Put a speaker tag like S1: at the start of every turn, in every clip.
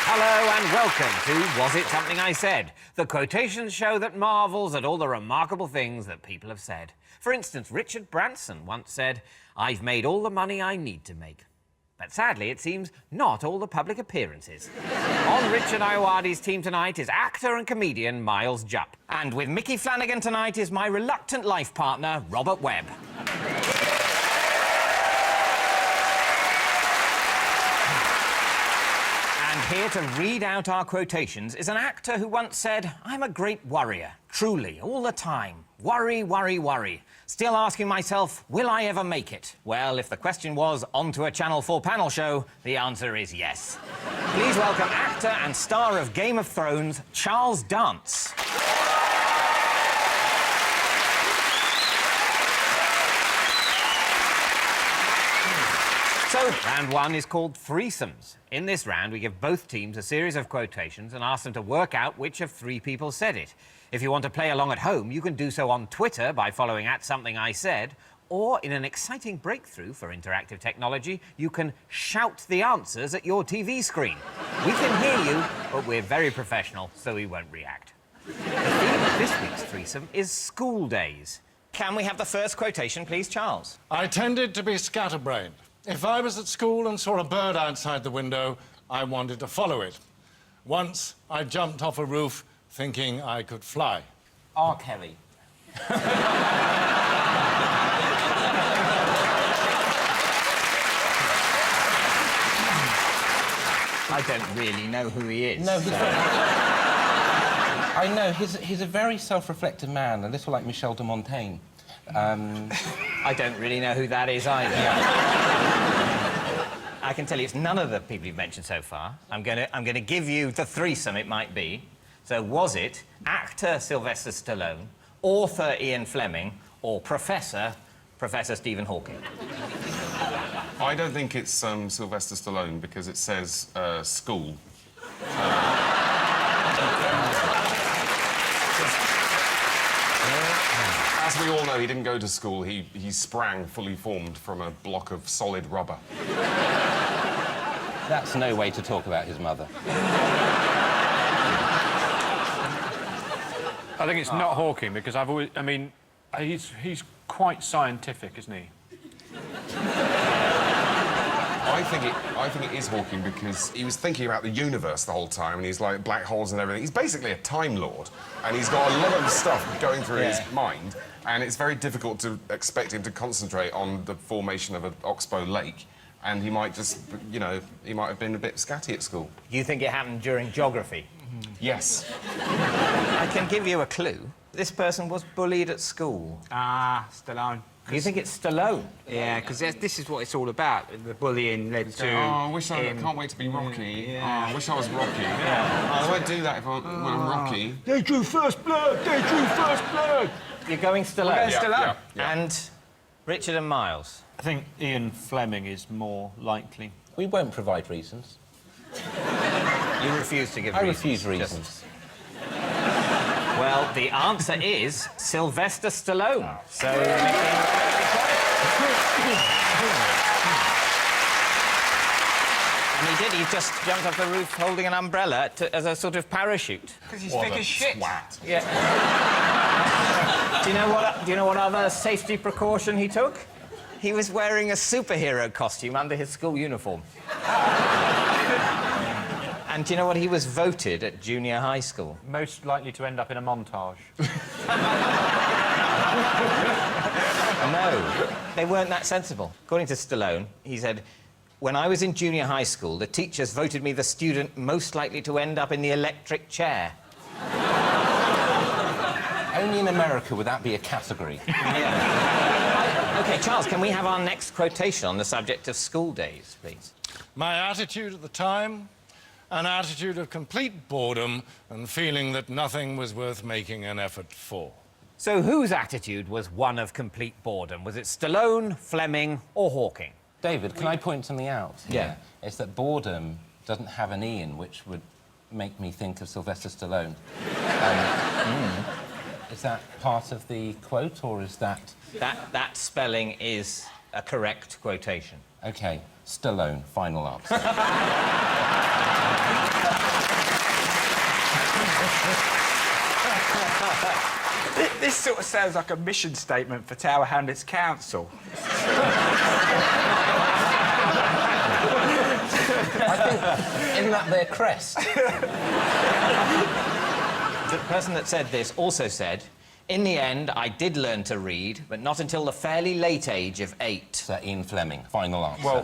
S1: Hello and welcome to Was It Something I Said? The quotations show that marvels at all the remarkable things that people have said. For instance, Richard Branson once said, "I've made all the money I need to make." But sadly, it seems, not all the public appearances. On Richard Ayoade's team tonight is actor and comedian Miles Jupp. And with Mickey Flanagan tonight is my reluctant life partner, Robert Webb. And here to read out our quotations is an actor who once said, "I'm a great worrier, truly, all the time. Worry, worry, worry. Still asking myself, will I ever make it?" Well, if the question was, on to a Channel 4 panel show, the answer is yes. Please welcome actor and star of Game of Thrones, Charles Dance. So, round one is called Threesomes. In this round, we give both teams a series of quotations and ask them to work out which of three people said it. If you want to play along at home, you can do so on Twitter by following @SomethingISaid, or in an exciting breakthrough for interactive technology, you can shout the answers at your TV screen. We can hear you, but we're very professional, so we won't react. The theme of this week's threesome is school days. Can we have the first quotation, please, Charles?
S2: I tended to be scatterbrained. If I was at school and saw a bird outside the window, I wanted to follow it. Once, I jumped off a roof thinking I could fly.
S1: R. Kelly. I don't really know who he is.
S3: No, he's I know, he's a very self-reflective man, a little like Michel de Montaigne.
S1: I don't really know who that is either. I can tell you it's none of the people you've mentioned so far. I'm gonna give you the threesome it might be. So was it actor Sylvester Stallone, author Ian Fleming, or Professor Stephen Hawking?
S4: I don't think it's Sylvester Stallone because it says school. As we all know, he didn't go to school. He sprang fully formed from a block of solid rubber.
S3: That's no way to talk about his mother.
S5: I think it's not Hawking because he's quite scientific, isn't he?
S4: I think it is Hawking because he was thinking about the universe the whole time, and he's like black holes and everything. He's basically a Time Lord, and he's got a lot of stuff going through his mind, and it's very difficult to expect him to concentrate on the formation of an oxbow lake. And he might just, you know, he might have been a bit scatty at school.
S1: You think it happened during geography?
S4: Yes.
S1: I can give you a clue. This person was bullied at school.
S6: Ah, Stallone.
S1: You think it's Stallone?
S6: Yeah, because this is what it's all about. The bullying led to...
S4: Oh, I can't wait to be Rocky.
S6: Yeah.
S4: Oh, I wish I was Rocky. Yeah. I won't do that when I'm Rocky.
S2: They drew first blood! They drew first blood!
S1: You're going Stallone?
S6: We're going Stallone.
S4: Yeah.
S1: And Richard and Miles?
S5: I think Ian Fleming is more likely.
S3: We won't provide reasons.
S1: You refuse to give
S3: I
S1: reasons?
S3: refuse reasons.
S1: Well, the answer is Sylvester Stallone. So... And he did. He just jumped off the roof holding an umbrella as a sort of parachute.
S6: Because he's thick as shit.
S1: Yeah. Do you know what other safety precaution he took? He was wearing a superhero costume under his school uniform. And do you know what he was voted at junior high school?
S5: Most likely to end up in a montage.
S1: No, they weren't that sensible. According to Stallone, he said, "When I was in junior high school, the teachers voted me the student most likely to end up in the electric chair."
S3: Only in America would that be a category.
S1: Yeah. OK, Charles, can we have our next quotation on the subject of school days, please?
S2: My attitude at the time, an attitude of complete boredom and feeling that nothing was worth making an effort for.
S1: So whose attitude was one of complete boredom? Was it Stallone, Fleming, or Hawking?
S3: David, can I point something out?
S1: Yeah.
S3: It's that boredom doesn't have an E in, which would make me think of Sylvester Stallone. Is that part of the quote, or is that...
S1: That spelling is a correct quotation.
S3: OK, Stallone, final answer.
S6: This sort of sounds like a mission statement for Tower Hamlets Council.
S3: Isn't that their crest?
S1: The person that said this also said, in the end, I did learn to read, but not until the fairly late age of 8.
S3: Sir Ian Fleming, final answer.
S6: Well,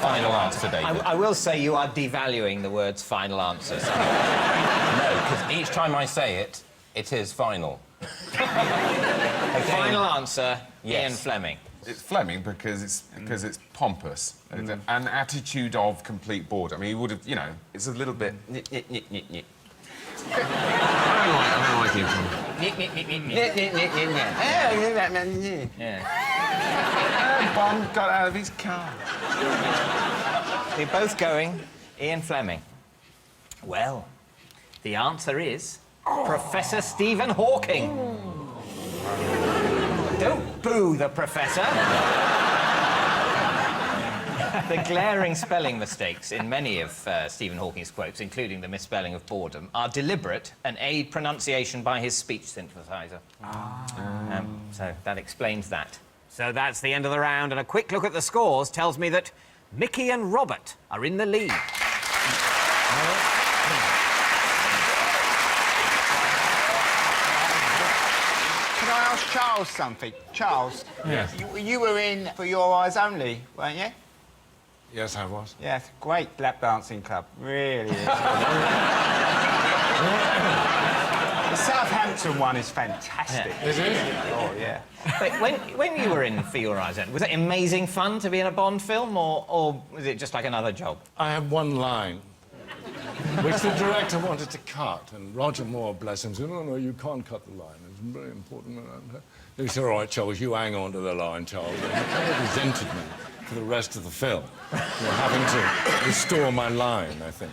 S3: Final answer, David.
S1: I will say you are devaluing the words final answer.
S3: No, because each time I say it, it is final.
S1: Final answer,
S3: Yes.
S1: Ian Fleming.
S4: It's Fleming because it's pompous. An attitude of complete boredom. I mean, he would have, you know, it's a little bit... I don't like him. Bond got out of his car.
S1: You're both going, Ian Fleming. Well, the answer is Professor Stephen Hawking. Don't boo the professor. The glaring spelling mistakes in many of Stephen Hawking's quotes, including the misspelling of boredom, are deliberate and aid pronunciation by his speech synthesizer. So that explains that. So that's the end of the round, and a quick look at the scores tells me that Mickey and Robert are in the lead.
S6: can I ask Charles something? Charles?
S2: Yes.
S6: You were in For Your Eyes Only, weren't you?
S2: Yes, I was.
S6: Yes, great lap dancing club, really is. The Southampton one is fantastic.
S2: Is it?
S6: Oh, yeah.
S1: But when you were in For Your Eyes Only, was it amazing fun to be in a Bond film, or was it just like another job?
S2: I had one line, which the director wanted to cut, and Roger Moore, bless him, said, no, you can't cut the line. It's very important. He said, all right, Charles, you hang on to the line, Charles. And he kind of resented me for the rest of the film. Having to restore my line, I think.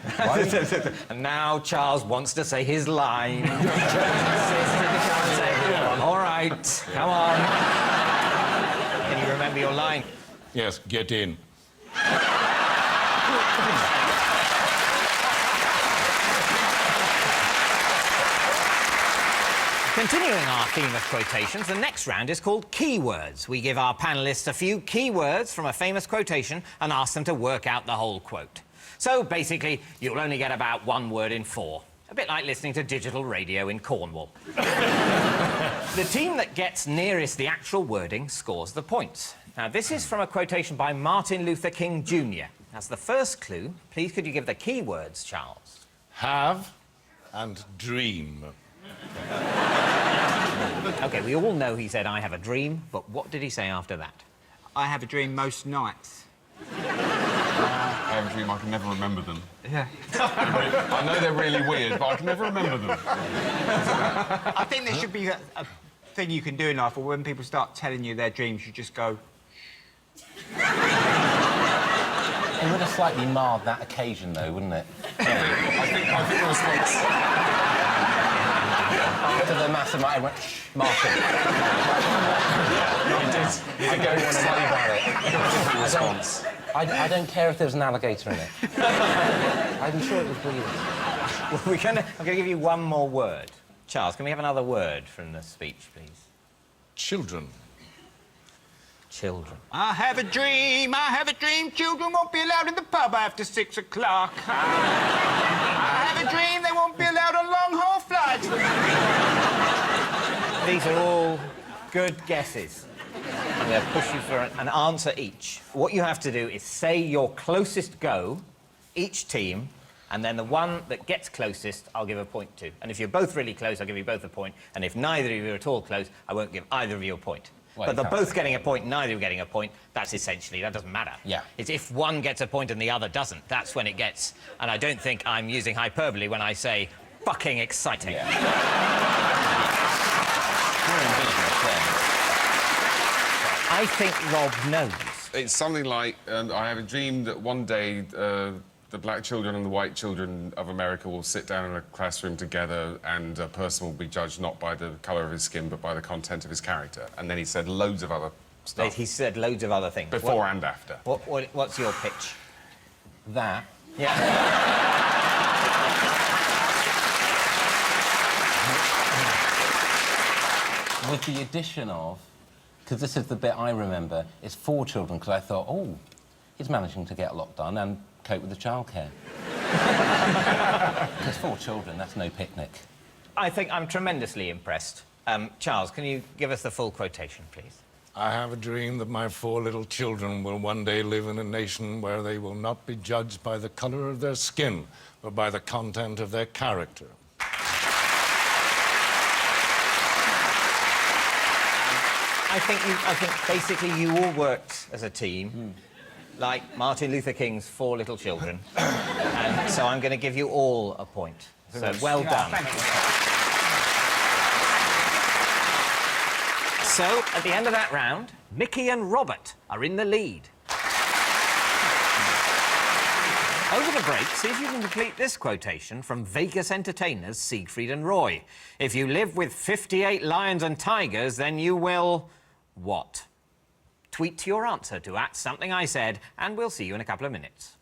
S1: And now Charles wants to say his line. All right, come on. Can you remember your line?
S2: Yes, get in.
S1: Continuing our theme of quotations, the next round is called Keywords. We give our panellists a few keywords from a famous quotation and ask them to work out the whole quote. So, basically, you'll only get about one word in 4. A bit like listening to digital radio in Cornwall. The team that gets nearest the actual wording scores the points. Now, this is from a quotation by Martin Luther King Jr. As the first clue, please could you give the keywords, Charles?
S2: Have and dream.
S1: OK, we all know he said, I have a dream, but what did he say after that?
S6: I have a dream most nights.
S4: I have a dream I can never remember them.
S6: Yeah.
S4: I know they're really weird, but I can never remember them.
S6: I think there should be a thing you can do in life, or when people start telling you their dreams, you just go...
S3: It would have slightly marred that occasion, though, wouldn't it?
S4: I think the response...
S3: After the massive, I went, shh, Martin.
S4: You did go slightly about it. Different response.
S3: I don't care if there's an alligator in it. I'm sure it was brilliant.
S1: Well, I'm going to give you one more word. Charles, can we have another word from the speech, please?
S2: Children.
S1: Children.
S6: I have a dream, children won't be allowed in the pub after 6 o'clock. I have a dream, they won't be allowed on long-haul flights.
S1: These are all good guesses. I'm going to push you for an answer each. What you have to do is say your closest go, each team, and then the one that gets closest, I'll give a point to. And if you're both really close, I'll give you both a point. And if neither of you are at all close, I won't give either of you a point.
S3: Well,
S1: but they're
S3: can't
S1: both
S3: say
S1: getting a point, neither of you getting a point. That's essentially, that doesn't matter.
S3: Yeah.
S1: It's if one gets a point and the other doesn't, that's when it gets... And I don't think I'm using hyperbole when I say fucking exciting.
S3: Yeah. You're in business, then.
S1: I think Rob knows.
S4: It's something like, I have a dream that one day the black children and the white children of America will sit down in a classroom together and a person will be judged not by the colour of his skin but by the content of his character. And then he said loads of other stuff.
S1: He said loads of other things.
S4: Before and after.
S1: What's your pitch?
S3: That.
S1: Yeah.
S3: With the addition of, because this is the bit I remember, it's 4 children, because I thought, oh, he's managing to get a lot done and cope with the childcare. Because 4 children, that's no picnic.
S1: I think I'm tremendously impressed. Charles, can you give us the full quotation, please?
S2: I have a dream that my 4 little children will one day live in a nation where they will not be judged by the colour of their skin, but by the content of their character.
S1: I think basically you all worked as a team, like Martin Luther King's 4 little children. And so I'm going to give you all a point. So well done.
S6: Thank you.
S1: So, at the end of that round, Mickey and Robert are in the lead. Over the break, see if you can complete this quotation from Vegas entertainers Siegfried and Roy. If you live with 58 lions and tigers, then you will... what? Tweet your answer to @SomethingIsaid, and we'll see you in a couple of minutes.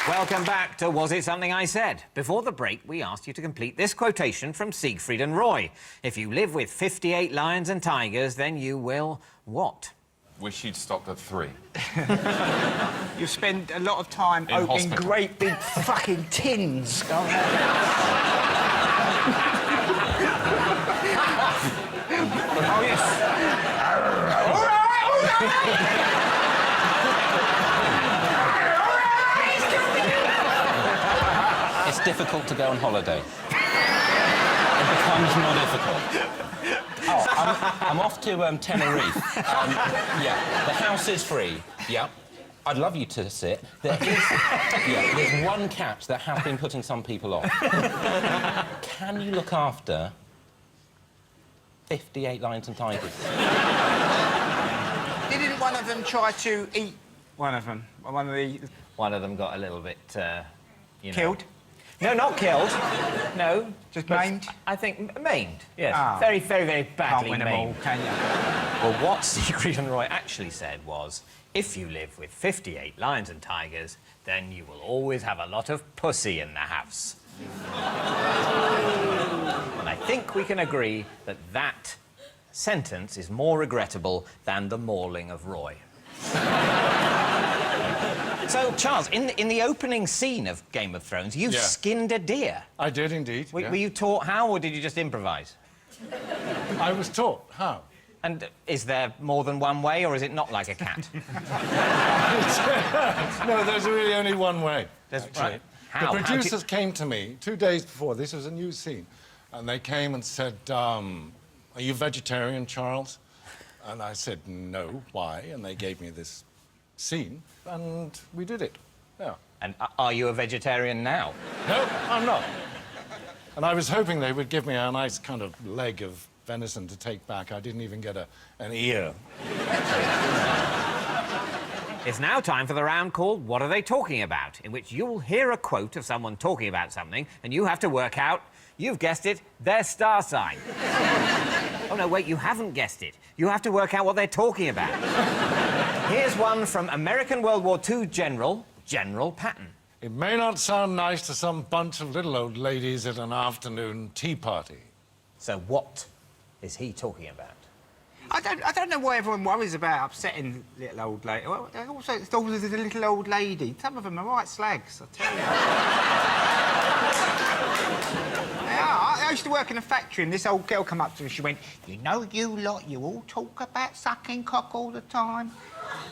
S1: Welcome back to Was It Something I Said? Before the break, we asked you to complete this quotation from Siegfried and Roy. If you live with 58 lions and tigers, then you will... what?
S4: Wish you'd stopped at 3.
S6: You spend a lot of time
S4: In
S6: opening
S4: hospital.
S6: great big fucking tins.
S4: Oh, yes.
S3: It's difficult to go on holiday. It becomes more difficult. Oh, I'm off to Tenerife. Yeah, the house is free. Yep. I'd love you to sit. There's one catch that has been putting some people off. Can you look after 58 lions and tigers?
S6: Didn't one of them try to eat one of them? One of the...
S1: One of them got a little bit, you know...
S6: Killed?
S1: No, not killed. No.
S6: Just
S1: but
S6: maimed?
S1: I think maimed, yes.
S6: Ah.
S1: Very, very, very
S6: Can't
S1: badly
S6: win them all,
S1: maimed.
S6: can you?
S1: Well, what Siegfried and Roy actually said was, if you live with 58 lions and tigers, then you will always have a lot of pussy in the house. And I think we can agree that that sentence is more regrettable than the mauling of Roy. So, Charles, in the opening scene of Game of Thrones, you skinned a deer.
S2: I did indeed.
S1: Were you taught how, or did you just improvise?
S2: I was taught how.
S1: And is there more than one way, or is it not like a cat?
S2: No, there's really only one way.
S1: Right. How?
S2: The producers came to me 2 days before. This was a new scene. And they came and said, are you vegetarian, Charles? And I said, no. Why? And they gave me this scene, and we did it. Yeah.
S1: And are you a vegetarian now?
S2: No, I'm not. And I was hoping they would give me a nice kind of leg of venison to take back. I didn't even get an ear.
S1: It's now time for the round called What Are They Talking About?, in which you'll hear a quote of someone talking about something, and you have to work out, you've guessed it, their star sign. Oh, no, wait, you haven't guessed it. You have to work out what they're talking about. Here's one from American World War II General Patton.
S2: It may not sound nice to some bunch of little old ladies at an afternoon tea party.
S1: So what is he talking about?
S6: I don't know why everyone worries about upsetting little old lady. Well, also, it's always a little old lady. Some of them are right slags, I tell you. I used to work in a factory, and this old girl come up to me. She went, "You know, you lot, you all talk about sucking cock all the time.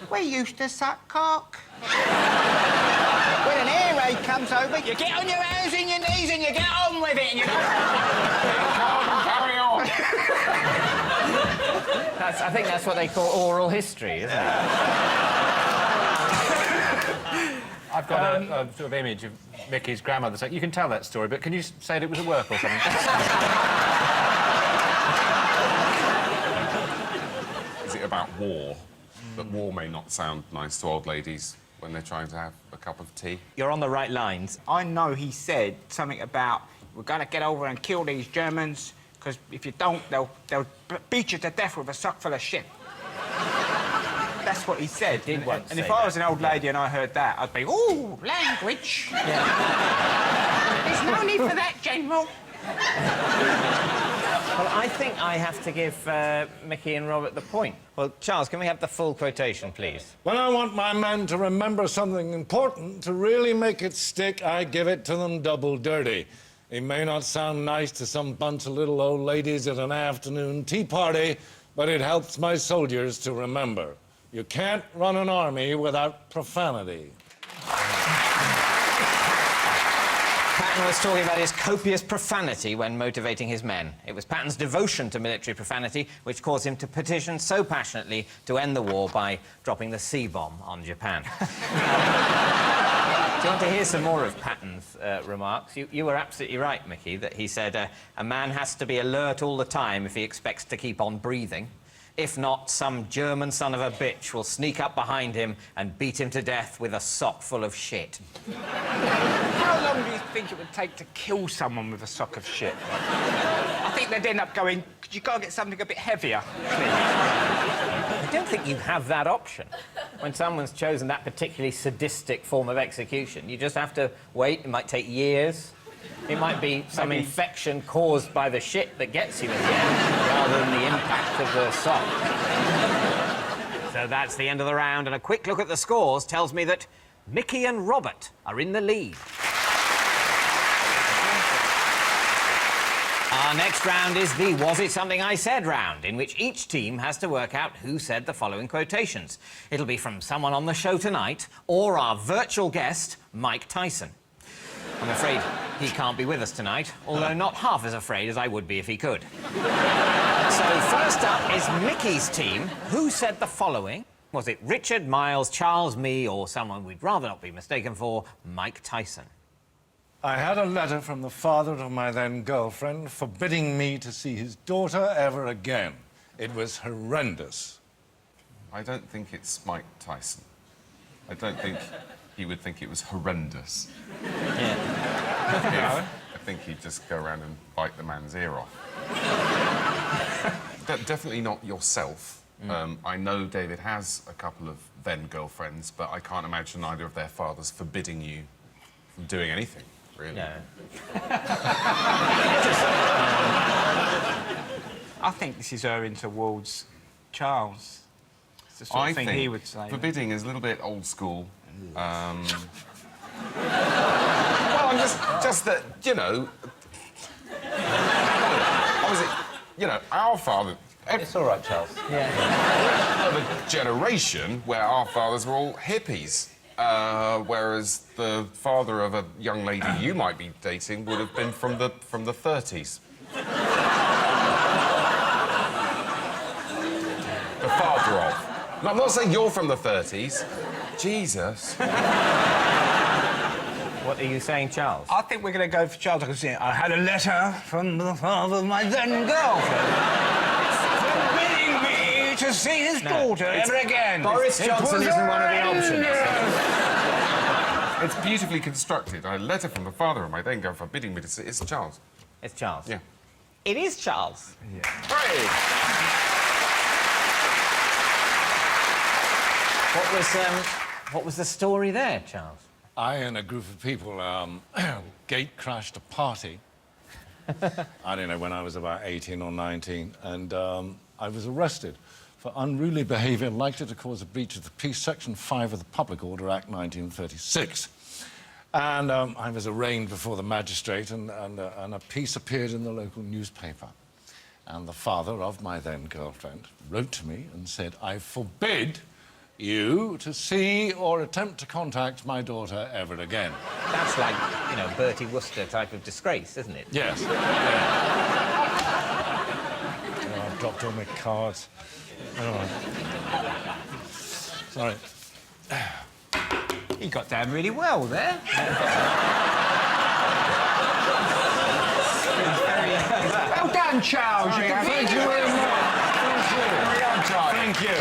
S6: We used to suck cock." When an air raid comes over, you get on your hands and your knees and you get on with it, and you know.
S4: Carry on.
S1: I think that's what they call oral history, isn't it?
S5: I've got a sort of image of Mickey's grandmother saying, you can tell that story, but can you say that it was at work or something?
S4: Is it about war? That war may not sound nice to old ladies when they're trying to have a cup of tea?
S1: You're on the right lines.
S6: I know he said something about we've got to get over and kill these Germans, because if you don't, they'll beat you to death with a sock full of shit. That's what he said.
S1: Did once
S6: and
S1: say
S6: if I was
S1: that.
S6: an old lady and I heard that, I'd be, ooh, language. There's no need for that, General.
S1: Well, I think I have to give Mickey and Robert the point. Well, Charles, can we have the full quotation, please?
S2: When I want my men to remember something important, to really make it stick, I give it to them double dirty. It may not sound nice to some bunch of little old ladies at an afternoon tea party, but it helps my soldiers to remember. You can't run an army without profanity.
S1: Patton was talking about his copious profanity when motivating his men. It was Patton's devotion to military profanity which caused him to petition so passionately to end the war by dropping the C-bomb on Japan. Do you want to hear some more of Patton's remarks? You were absolutely right, Mickey, that he said a man has to be alert all the time if he expects to keep on breathing. If not, some German son of a bitch will sneak up behind him and beat him to death with a sock full of shit.
S6: How long do you think it would take to kill someone with a sock of shit? I think they'd end up going, could you go and get something a bit heavier, please?
S1: I don't think you have that option. When someone's chosen that particularly sadistic form of execution, you just have to wait. It might take years. It might be some infection caused by the shit that gets you in the end, rather than the impact of the sock. So that's the end of the round, and a quick look at the scores tells me that Mickey and Robert are in the lead. Our next round is the Was It Something I Said round, in which each team has to work out who said the following quotations. It'll be from someone on the show tonight, or our virtual guest, Mike Tyson. I'm afraid he can't be with us tonight, although not half as afraid as I would be if he could. So first up is Mickey's team. Who said the following? Was it Richard, Miles, Charles, me, or someone we'd rather not be mistaken for, Mike Tyson?
S2: I had a letter from the father of my then girlfriend forbidding me to see his daughter ever again. It was horrendous.
S4: I don't think it's Mike Tyson. I don't think he would think it was horrendous.
S1: Yeah.
S4: I think he'd just go around and bite the man's ear off. Definitely not yourself. I know David has a couple of then girlfriends, but I can't imagine either of their fathers forbidding you from doing anything, really.
S1: No.
S6: I think this is erring towards Charles. It's the sort of thing he would say.
S4: Forbidding is a little bit old school. Well, I'm just that, you know... Obviously, you know, our father...
S3: It's all right, Charles.
S1: Yeah.
S4: Of a generation where our fathers were all hippies, whereas the father of a young lady you might be dating would have been from the 30s. The father of. No, I'm not saying you're from the 30s. Jesus.
S1: What are you saying, Charles?
S6: I think we're going to go for Charles. I had a letter from the father of my then girlfriend forbidding me to see his daughter ever again.
S1: Boris Johnson isn't one of the options.
S4: It's beautifully constructed. A letter from the father of my then girlfriend forbidding me to see... It's Charles.
S1: It's Charles.
S4: Yeah.
S1: It is Charles.
S4: Yeah. Hooray!
S1: What was the story there, Charles?
S2: I and a group of people gate crashed a party. I don't know, when I was about 18 or 19, and I was arrested for unruly behaviour likely to cause a breach of the peace, Section 5 of the Public Order Act 1936. And I was arraigned before the magistrate, and a piece appeared in the local newspaper. And the father of my then girlfriend wrote to me and said, I forbid you to see or attempt to contact my daughter ever again.
S1: That's like, you know, Bertie Wooster type of disgrace, isn't it?
S2: Yes. Yeah. Oh, I've dropped all my cards. Oh. Sorry.
S6: He got down really well there. Well done, Charles.
S2: Thank you very much. Thank you.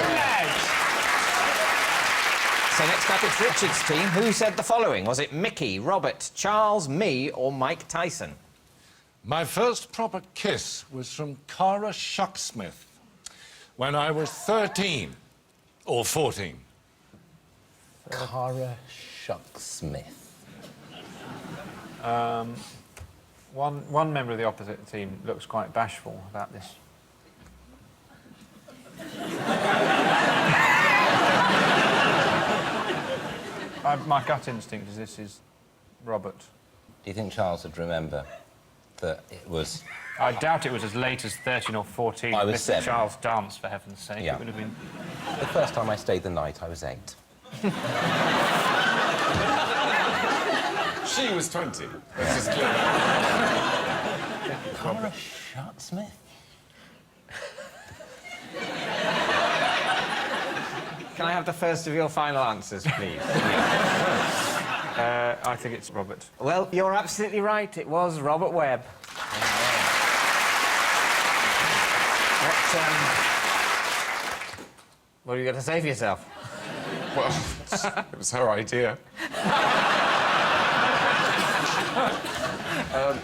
S1: So next up, it's Richard's team. Who said the following? Was it Mickey, Robert, Charles, me, or Mike Tyson?
S2: My first proper kiss was from Cara Shucksmith when I was 13 or 14.
S3: Cara Shucksmith.
S5: One member of the opposite team looks quite bashful about this. My gut instinct is this is Robert.
S3: Do you think Charles would remember that it was...
S5: I doubt it was as late as 13 or 14.
S3: I was
S5: Mr.
S3: 7.
S5: Charles Dance, for heaven's sake.
S3: Yeah.
S5: It would have been...
S3: The first time I stayed the night, I was 8.
S4: She was 20. Let's just clear
S3: Cara Shucksmith?
S1: Can I have the first of your final answers, please?
S5: I think it's Robert.
S1: Well, you're absolutely right. It was Robert Webb. What have you got to say for yourself?
S4: Well, it was her idea.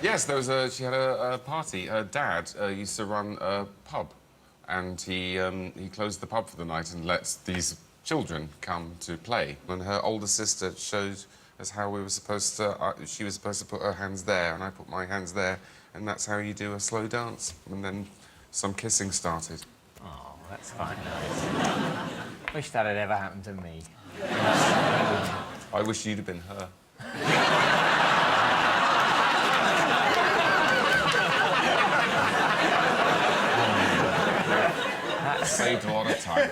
S4: Yes, there was she had a party. Her dad used to run a pub, and he closed the pub for the night and let these children come to play. And her older sister showed us how we were supposed to... she was supposed to put her hands there, and I put my hands there, and that's how you do a slow dance. And then some kissing started.
S1: Oh, that's fine. Wish that had ever happened to me.
S4: I wish you'd have been her.
S1: That's...
S4: Saved a lot of time.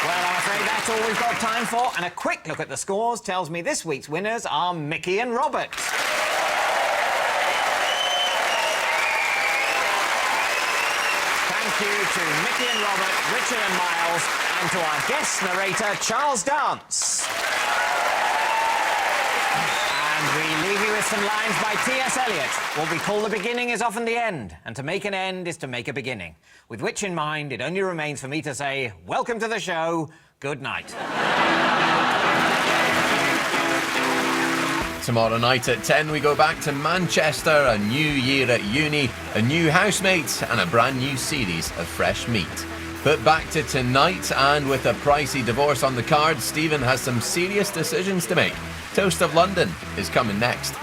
S1: Well, I'm afraid that's all we've got time for, and a quick look at the scores tells me this week's winners are Mickey and Robert. Thank you to Mickey and Robert, Richard and Miles, and to our guest narrator, Charles Dance. And we leave you with some lines by T.S. Eliot. What we call the beginning is often the end, and to make an end is to make a beginning. With which in mind, it only remains for me to say, welcome to the show, good night.
S7: Tomorrow night at 10 we go back to Manchester, a new year at uni, a new housemate and a brand new series of fresh meat. But back to tonight, and with a pricey divorce on the cards, Stephen has some serious decisions to make. Toast of London is coming next.